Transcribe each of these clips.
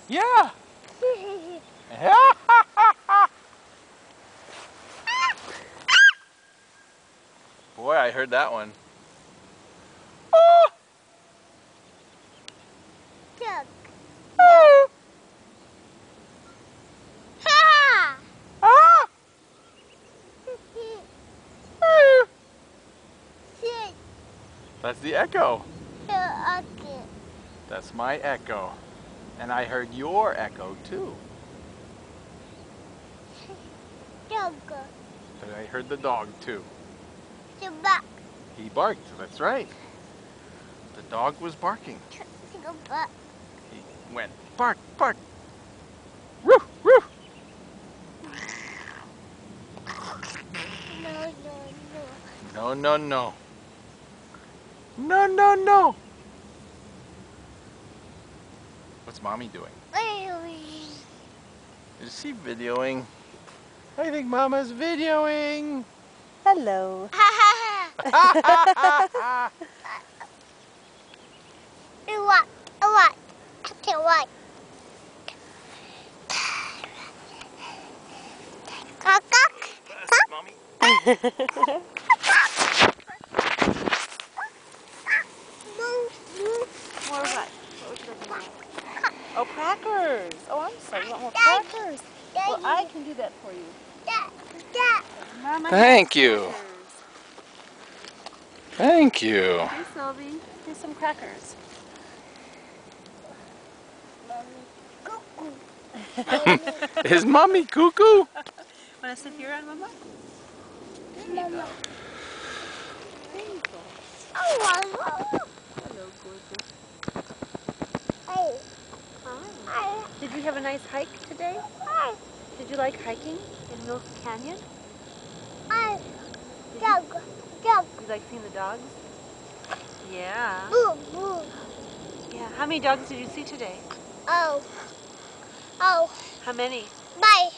Yeah. Boy, I heard that one. Oh. Duck. Oh. Ha! Ah. Ah. Sit. That's the echo. Okay. That's my echo. And I heard your echo too. Dog. And I heard the dog too. The back. He barked, that's right. The dog was barking. The back. He went bark, bark. Woof, woof. No. No, no, no. No, no, no. What's mommy doing? Is she videoing? I think mama's videoing. Hello. What? Okay, what? Mommy. More what? What would you like more? Oh, crackers. Oh, I'm sorry. You want more crackers? Well, I can do that for you. Mama Thank has you. crackers. Thank you. Hey, Sylvie. Here's some crackers. Is mommy cuckoo? Want to sit here on Mama? Mama. There you go. Hello, gorgeous. Hi. Did you have a nice hike today? Did you like hiking in Milk Canyon? Dog. You like seeing the dogs? Yeah. Boo. Yeah. How many dogs did you see today? Oh. How many? Bye.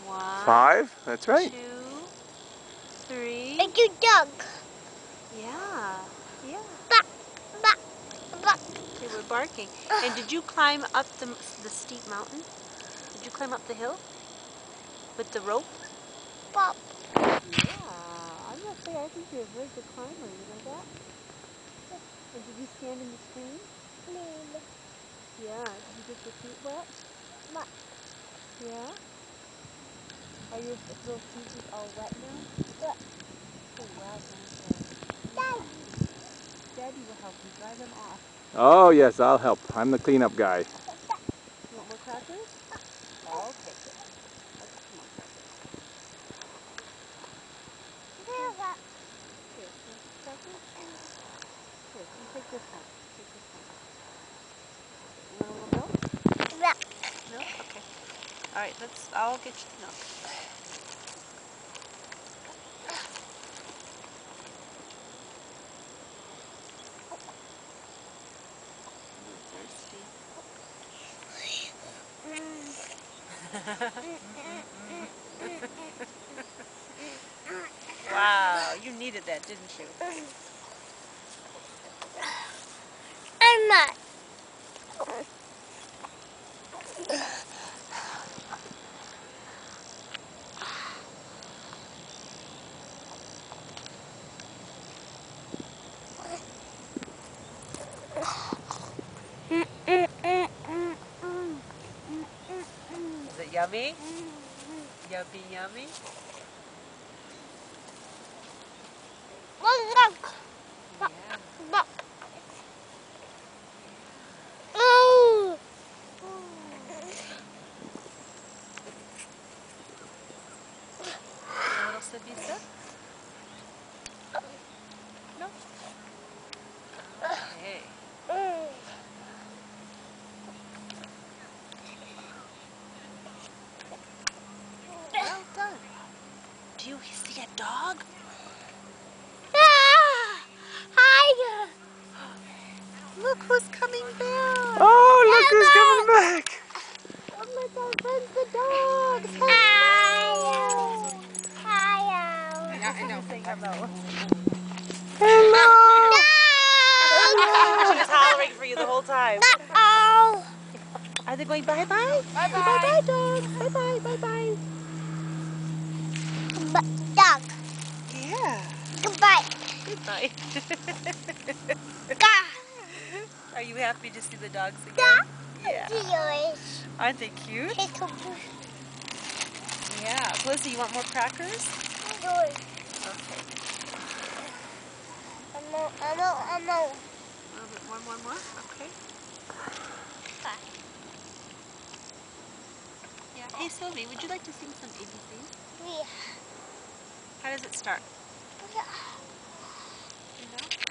1, 5, that's right. 2, 3. It's your dog. Yeah. Buck. They were barking. And did you climb up the steep mountain? Did you climb up the hill with the rope? Pop. Yeah. I'm gonna say I think you're a very good climber. You know that? And did you stand in the stream? Yeah. Did you get your feet wet? What? Yeah. Are your little feet all wet now? What? Oh wow, grandpa. Daddy will help you dry them off. Oh yes, I'll help. I'm the cleanup guy. You want more crackers? Oh, okay, good. Let's get some more crackers. Here, you want crackers? Here, you take this one. Take this one. You want a little milk? What? Milk? Okay. Alright, I'll get you the milk. Wow, you needed that, didn't you? I'm not. Is it yummy? Yummy? Look. Yeah. Buck. Oh. A little sippy sip? No? Okay. Well done. Do you see a dog? Hi. Look who's coming back. Oh, look who's coming back. Come with our friends, the dogs. Hi. Yeah, I know. Say hello. Hello. She was hollering for you the whole time. Oh. Are they they going bye-bye? Bye-bye. Bye-bye, dogs. Bye-bye, bye-bye. Dog. Yeah. Goodbye. Goodbye. Dog. Are you happy to see the dogs again? Dog. Yeah. Yours. Aren't they cute? Yours. Yeah. Blissey, you want more crackers? Okay. I'm A little bit more? Okay. Yeah. Hey, Sylvie, would you like to sing some ABCs? Yeah. How does it start? Yeah. You know?